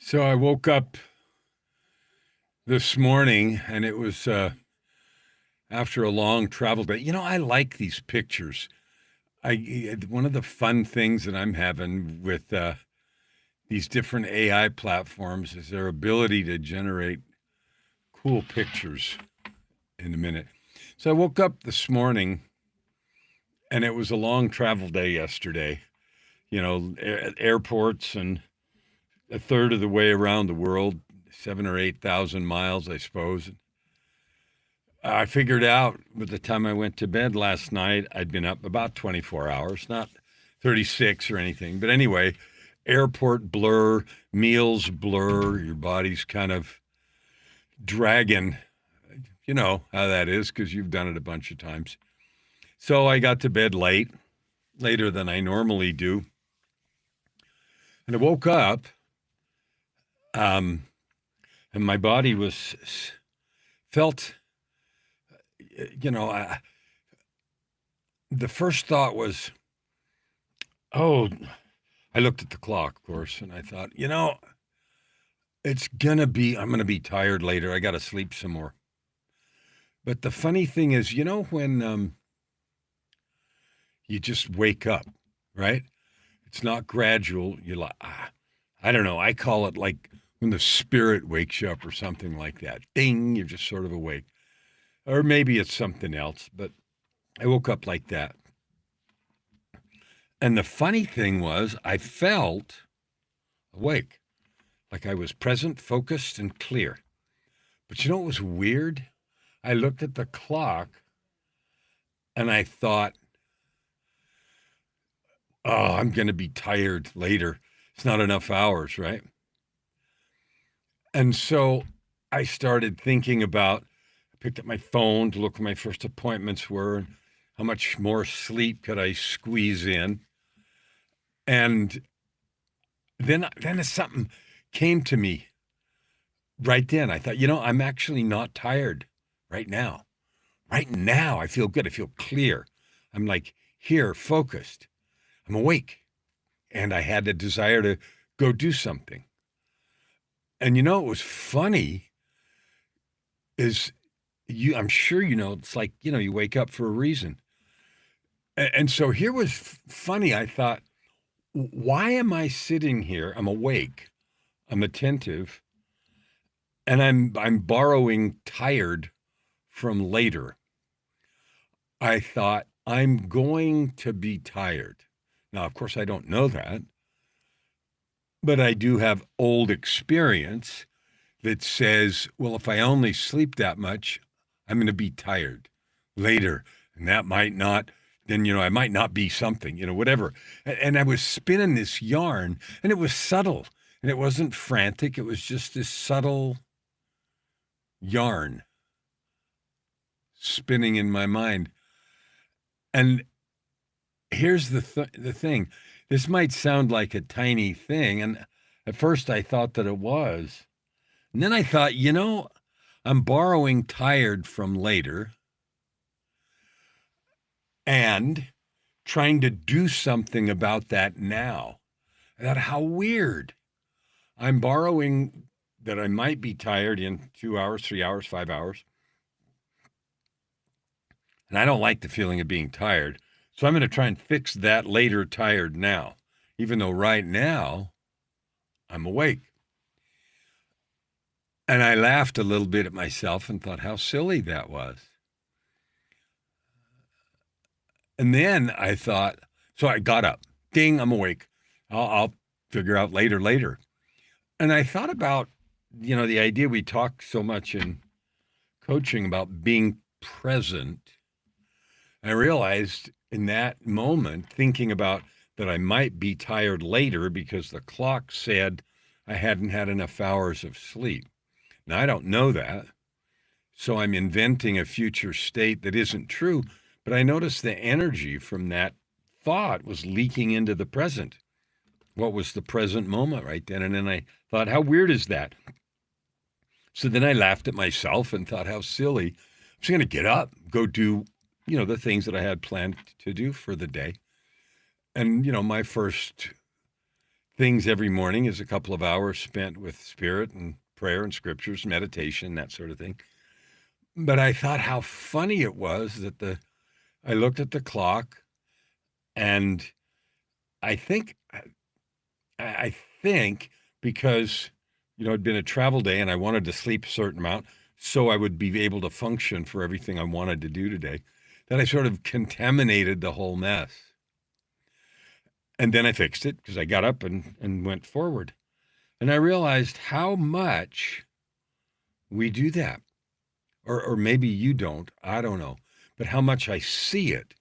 So I woke up this morning and it was after a long travel day. I like these pictures. One of the fun things that I'm having with these different AI platforms is their ability to generate cool pictures in a minute. So I woke up this morning and it was a long travel day yesterday. Airports and a third of the way around the world, 7 or 8 thousand miles, I suppose. I figured out by the time I went to bed last night, I'd been up about 24 hours, not 36 or anything. But anyway, airport blur, meals blur, your body's kind of dragging. You know how that is because you've done it a bunch of times. So I got to bed late, later than I normally do. And I woke up, um, and my body felt, you know, I, the first thought was, oh, I looked at the clock, of course, and I thought, I'm going to be tired later. I got to sleep some more. But the funny thing is, when you just wake up, right? It's not gradual. You're like, I don't know. I call it like when the spirit wakes you up or something like that. Ding, you're just sort of awake. Or maybe it's something else, but I woke up like that. And the funny thing was, I felt awake, like I was present, focused, and clear. But you know what was weird? I looked at the clock and I thought, oh, I'm going to be tired later. It's not enough hours, right? And so I started thinking about, I picked up my phone to look where my first appointments were and how much more sleep could I squeeze in. And then something came to me right then. I thought, I'm actually not tired right now. Right now, I feel good. I feel clear. I'm like here, focused. I'm awake. And I had a desire to go do something. And it was funny is I'm sure it's like, you wake up for a reason. And so here was funny. I thought, why am I sitting here? I'm awake. I'm attentive. And I'm borrowing tired from later. I thought I'm going to be tired. Now, of course, I don't know that, but I do have old experience that says, well, if I only sleep that much, I'm going to be tired later. And that might not, then, I might not be something, whatever. And I was spinning this yarn and it was subtle and it wasn't frantic. It was just this subtle yarn spinning in my mind. And here's the thing. This might sound like a tiny thing. And at first I thought that it was. And then I thought, I'm borrowing tired from later and trying to do something about that now. I thought, how weird. I'm borrowing that I might be tired in 2 hours, 3 hours, 5 hours. And I don't like the feeling of being tired. So I'm going to try and fix that later tired now, even though right now I'm awake. And I laughed a little bit at myself and thought how silly that was. And then I thought, so I got up. Ding, I'm awake. I'll figure out later. And I thought about, the idea we talk so much in coaching about being present. I realized in that moment, thinking about that I might be tired later because the clock said I hadn't had enough hours of sleep. Now, I don't know that. So I'm inventing a future state that isn't true. But I noticed the energy from that thought was leaking into the present. What was the present moment right then? And then I thought, how weird is that? So then I laughed at myself and thought, how silly. I'm just going to get up, go do, the things that I had planned to do for the day. And, my first things every morning is a couple of hours spent with spirit and prayer and scriptures, meditation, that sort of thing. But I thought how funny it was that I looked at the clock, and I think I think because it'd been a travel day and I wanted to sleep a certain amount so I would be able to function for everything I wanted to do today, that I sort of contaminated the whole mess. And then I fixed it because I got up and went forward. And I realized how much we do that. Or maybe you don't, I don't know. But how much I see it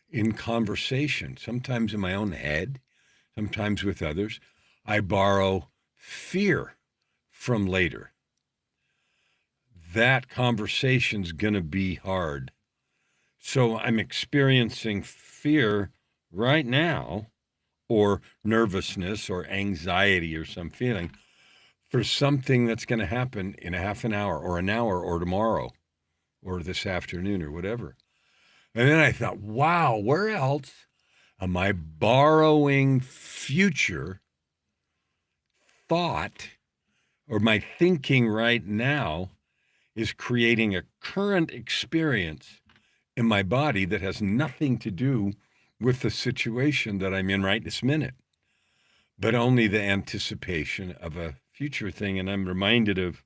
in conversation, sometimes in my own head, sometimes with others. I borrow fear from later. That conversation's going to be hard. So I'm experiencing fear right now, or nervousness or anxiety or some feeling for something that's going to happen in a half an hour or an hour or tomorrow or this afternoon or whatever. And then I thought, wow, where else am I borrowing future thought, or my thinking right now is creating a current experience in my body that has nothing to do with the situation that I'm in right this minute, but only the anticipation of a future thing. And I'm reminded of,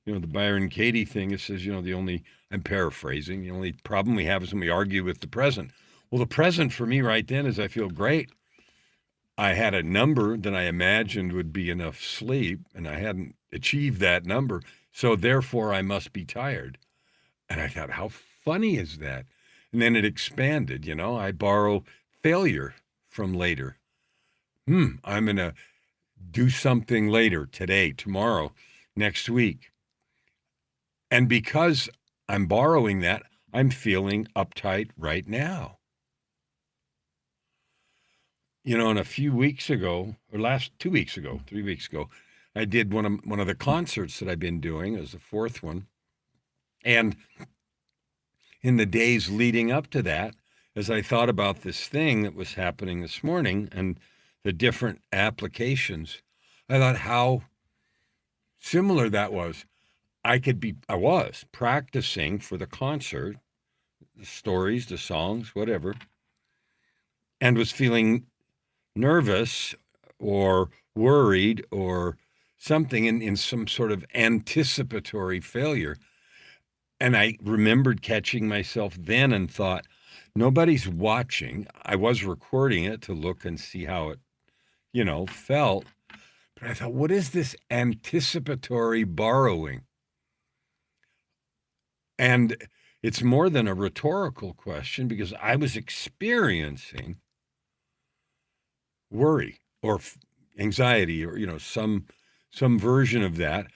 the Byron Katie thing. It says, I'm paraphrasing, the only problem we have is when we argue with the present. Well, the present for me right then is I feel great. I had a number that I imagined would be enough sleep, and I hadn't achieved that number. So therefore I must be tired. And I thought, how funny is that? And then it expanded, I borrow failure from later. I'm going to do something later, today, tomorrow, next week. And because I'm borrowing that, I'm feeling uptight right now. And a few weeks ago, or 3 weeks ago, I did one of the concerts that I've been doing. It was the fourth one. And in the days leading up to that, as I thought about this thing that was happening this morning and the different applications, I thought how similar that was. I was practicing for the concert, the stories, the songs, whatever, and was feeling nervous or worried or something in some sort of anticipatory failure. And I remembered catching myself then and thought, nobody's watching. I was recording it to look and see how it, felt. But I thought, what is this anticipatory borrowing? And it's more than a rhetorical question, because I was experiencing worry or anxiety or, some version of that,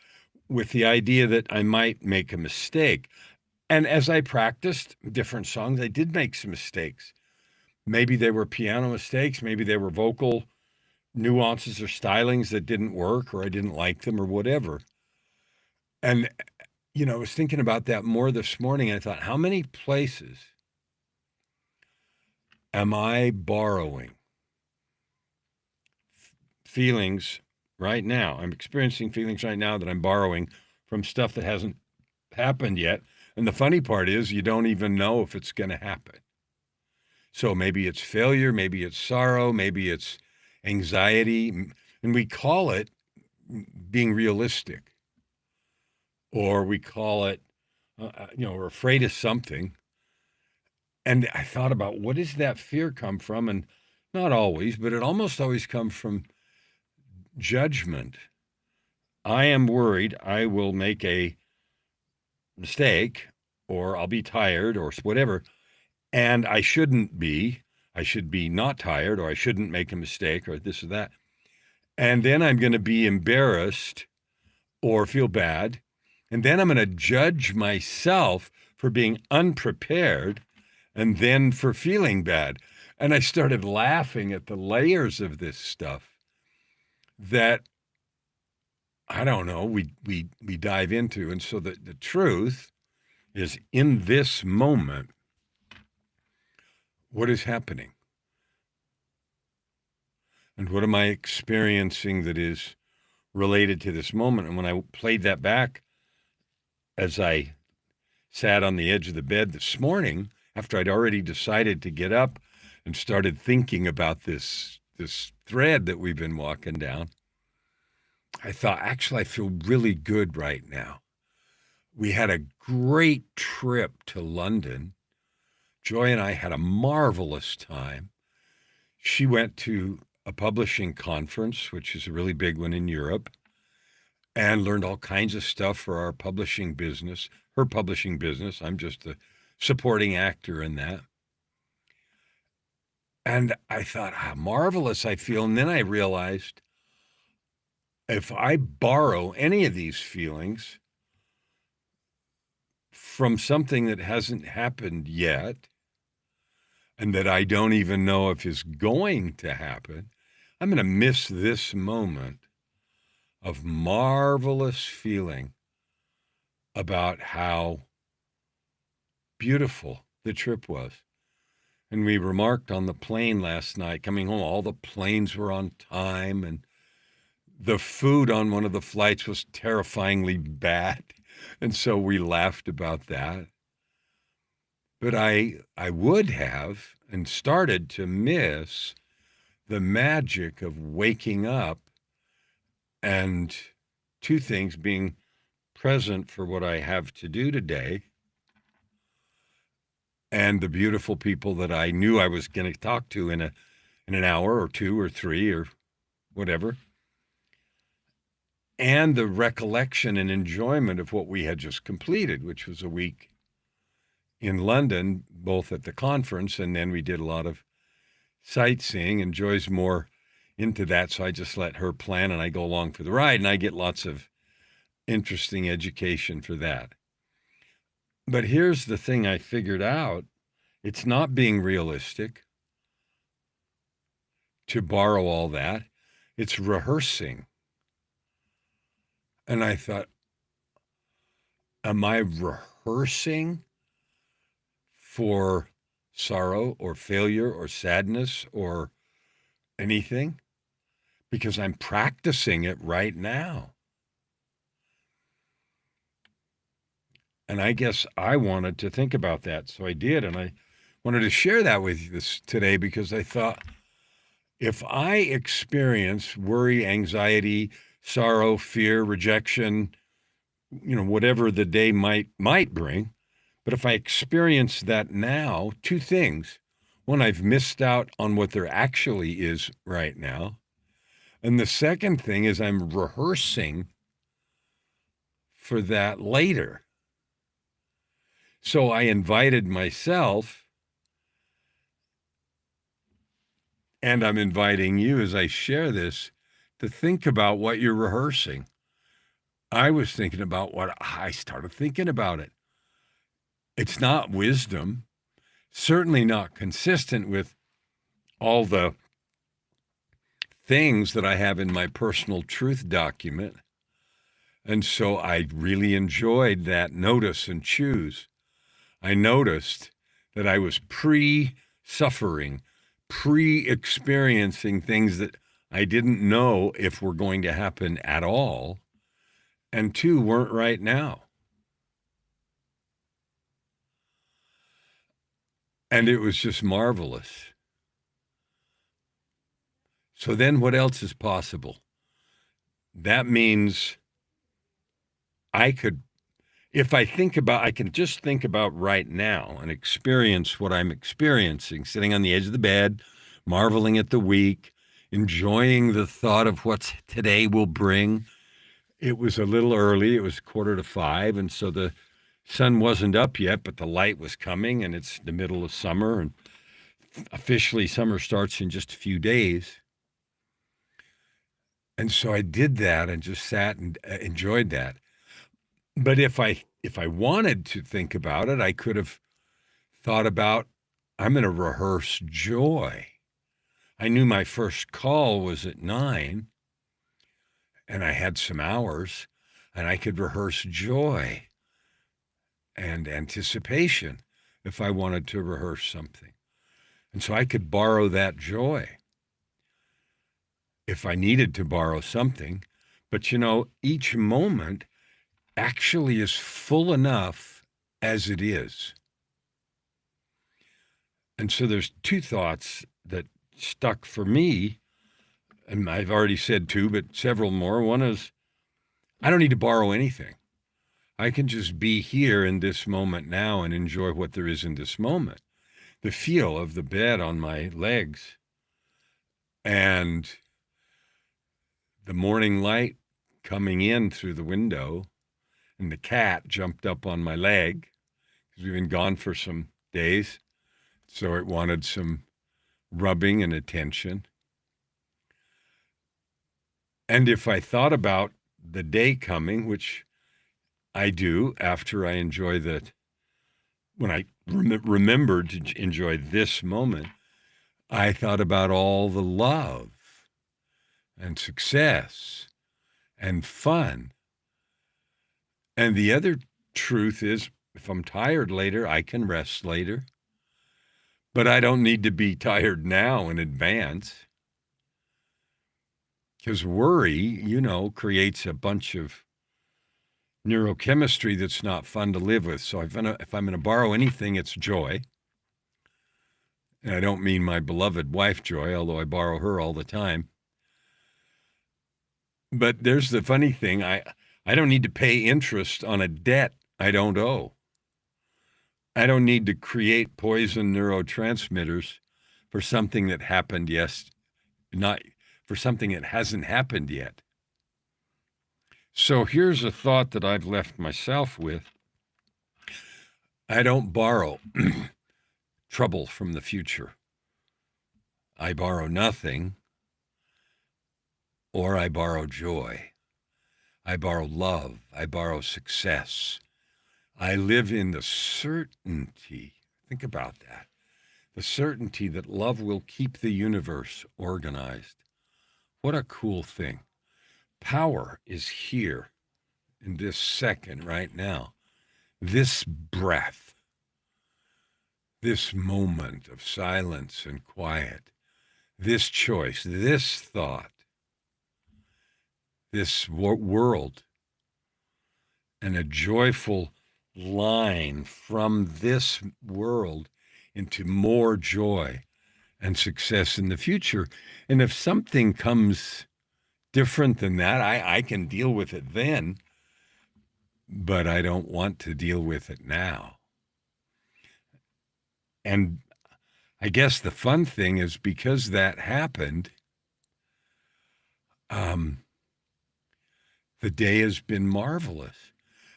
with the idea that I might make a mistake. And as I practiced different songs, I did make some mistakes. Maybe they were piano mistakes. Maybe they were vocal nuances or stylings that didn't work, or I didn't like them, or whatever. And, I was thinking about that more this morning. And I thought, how many places am I borrowing feelings right now? I'm experiencing feelings right now that I'm borrowing from stuff that hasn't happened yet. And the funny part is you don't even know if it's going to happen. So maybe it's failure, maybe it's sorrow, maybe it's anxiety, and we call it being realistic, or we call it, we're afraid of something. And I thought about, what does that fear come from? And not always, but it almost always comes from judgment. I am worried I will make a mistake, or I'll be tired, or whatever, and I shouldn't be. I should be not tired, or I shouldn't make a mistake, or this or that. And then I'm going to be embarrassed or feel bad. And then I'm going to judge myself for being unprepared, and then for feeling bad. And I started laughing at the layers of this stuff that, I don't know, we dive into. And so the truth is, in this moment, what is happening? And what am I experiencing that is related to this moment? And when I played that back as I sat on the edge of the bed this morning, after I'd already decided to get up and started thinking about this thread that we've been walking down, I thought, actually, I feel really good right now. We had a great trip to London. Joy and I had a marvelous time. She went to a publishing conference, which is a really big one in Europe, and learned all kinds of stuff for our publishing business, her publishing business. I'm just a supporting actor in that. And I thought, how marvelous I feel. And then I realized if I borrow any of these feelings from something that hasn't happened yet, and that I don't even know if is going to happen, I'm going to miss this moment of marvelous feeling about how beautiful the trip was. And we remarked on the plane last night, coming home, all the planes were on time, and the food on one of the flights was terrifyingly bad. And so we laughed about that. But I would have and started to miss the magic of waking up and two things: being present for what I have to do today and the beautiful people that I knew I was going to talk to in an hour or two or three or whatever, and the recollection and enjoyment of what we had just completed, which was a week in London, both at the conference, and then we did a lot of sightseeing, and Joy's more into that, so I just let her plan and I go along for the ride, and I get lots of interesting education for that. But here's the thing I figured out: it's not being realistic to borrow all that, it's rehearsing. And I thought, am I rehearsing for sorrow or failure or sadness or anything? Because I'm practicing it right now. And I guess I wanted to think about that, so I did. And I wanted to share that with you today because I thought, if I experience worry, anxiety, sorrow, fear, rejection, whatever the day might bring, but if I experience that now, two things. One, I've missed out on what there actually is right now. And the second thing is I'm rehearsing for that later. So I invited myself, and I'm inviting you as I share this, to think about what you're rehearsing. I was thinking about what I started thinking about it. It's not wisdom, certainly not consistent with all the things that I have in my personal truth document. And so I really enjoyed that notice and choose. I noticed that I was pre-suffering, pre-experiencing things that I didn't know if were going to happen at all, and two, weren't right now. And it was just marvelous. So then what else is possible? That means I can just think about right now and experience what I'm experiencing, sitting on the edge of the bed, marveling at the week, enjoying the thought of what today will bring. It was a little early. It was 4:45, and so the sun wasn't up yet, but the light was coming, and it's the middle of summer, and officially summer starts in just a few days. And so I did that and just sat and enjoyed that. But if I wanted to think about it, I could have thought about, I'm going to rehearse joy. I knew my first call was at 9, and I had some hours, and I could rehearse joy and anticipation if I wanted to rehearse something. And so I could borrow that joy. if I needed to borrow something. But each moment actually is full enough as it is. And so there's two thoughts that stuck for me, and I've already said two, but several more. One is, I don't need to borrow anything. I can just be here in this moment now and enjoy what there is in this moment. The feel of the bed on my legs and the morning light coming in through the window, and the cat jumped up on my leg because we've been gone for some days. So it wanted some rubbing and attention. And if I thought about the day coming, which I do after I enjoy when I remembered to enjoy this moment, I thought about all the love and success and fun. And the other truth is, if I'm tired later, I can rest later. But I don't need to be tired now in advance. Because worry, creates a bunch of neurochemistry that's not fun to live with. So if I'm going to borrow anything, it's joy. And I don't mean my beloved wife, Joy, although I borrow her all the time. But there's the funny thing. I don't need to pay interest on a debt I don't owe. I don't need to create poison neurotransmitters for something that happened not for something that hasn't happened yet. So here's a thought that I've left myself with. I don't borrow trouble from the future. I borrow nothing, or I borrow joy. I borrow love. I borrow success. I live in the certainty, think about that, the certainty that love will keep the universe organized. What a cool thing. Power is here in this second right now. This breath, this moment of silence and quiet, this choice, this thought, this world, and a joyful line from this world into more joy and success in the future. And if something comes different than that, I can deal with it then, but I don't want to deal with it now. And I guess the fun thing is, because that happened, the day has been marvelous.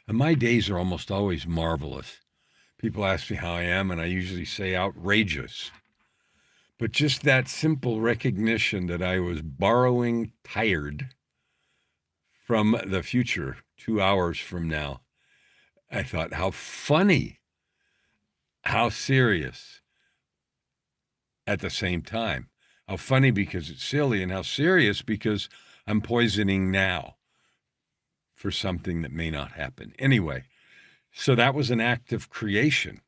And my days are almost always marvelous. People ask me how I am, and I usually say outrageous. But just that simple recognition that I was borrowing tired from the future 2 hours from now, I thought, how funny, how serious at the same time. How funny because it's silly, and how serious because I'm poisoning now for something that may not happen. Anyway, so that was an act of creation.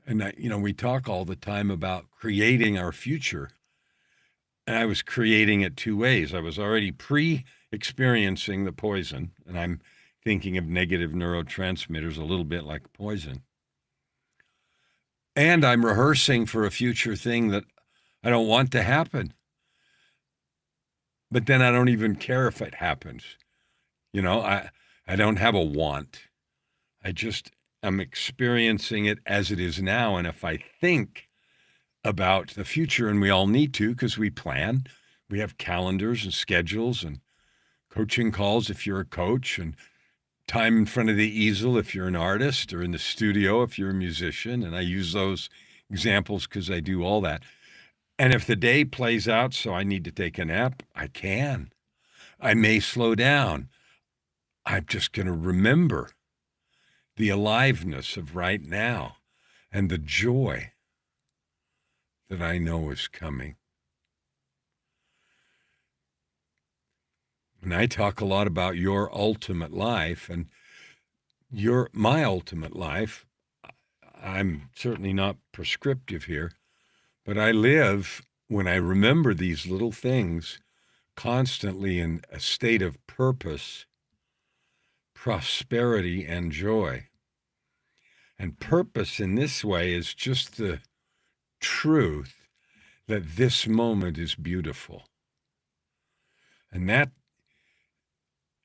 And we talk all the time about creating our future. And I was creating it two ways. I was already pre-experiencing the poison, and I'm thinking of negative neurotransmitters a little bit like poison. And I'm rehearsing for a future thing that I don't want to happen. But then I don't even care if it happens. I don't have a want. I'm experiencing it as it is now. And if I think about the future, and we all need to, because we plan, we have calendars and schedules and coaching calls if you're a coach, and time in front of the easel if you're an artist, or in the studio if you're a musician. And I use those examples because I do all that. And if the day plays out so I need to take a nap, I can. I may slow down. I'm just going to remember the aliveness of right now and the joy that I know is coming. And I talk a lot about your ultimate life, and my ultimate life. I'm certainly not prescriptive here, but I live, when I remember these little things, constantly in a state of purpose, prosperity, and joy. And purpose in this way is just the truth that this moment is beautiful. And that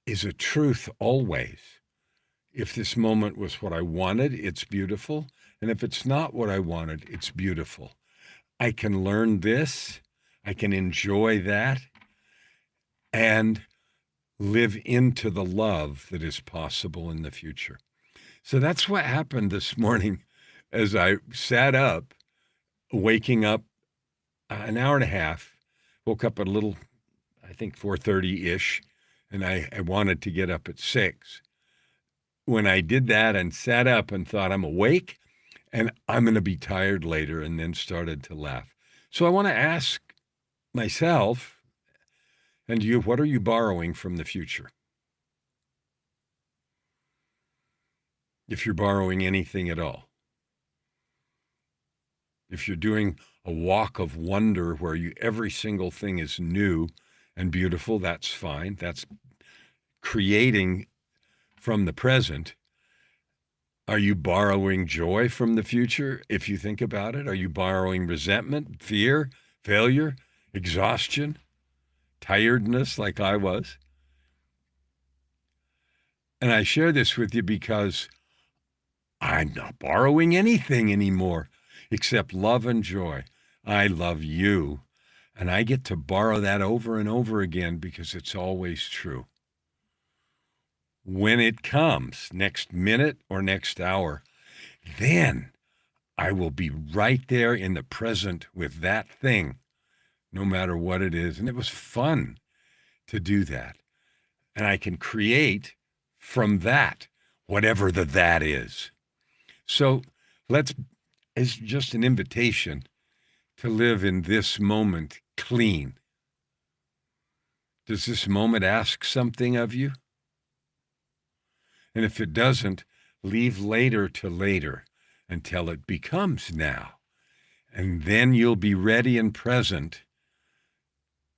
is a truth always. If this moment was what I wanted, it's beautiful. And if it's not what I wanted, it's beautiful. I can learn this, I can enjoy that, and live into the love that is possible in the future. So that's what happened this morning as I sat up, waking up an hour and a half, woke up at a little, I think 4:30-ish, and I wanted to get up at 6. When I did that and sat up and thought, I'm awake and I'm going to be tired later, and then started to laugh. So I want to ask myself and you, what are you borrowing from the future? If you're borrowing anything at all. If you're doing a walk of wonder where every single thing is new and beautiful, that's fine. That's creating from the present. Are you borrowing joy from the future? If you think about it, are you borrowing resentment, fear, failure, exhaustion, tiredness like I was? And I share this with you because I'm not borrowing anything anymore except love and joy. I love you, and I get to borrow that over and over again because it's always true. When it comes, next minute or next hour, then I will be right there in the present with that thing, no matter what it is. And it was fun to do that. And I can create from that, whatever that is. So it's just an invitation to live in this moment clean. Does this moment ask something of you? And if it doesn't, leave later to later until it becomes now. And then you'll be ready and present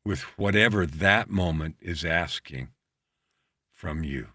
with whatever that moment is asking from you.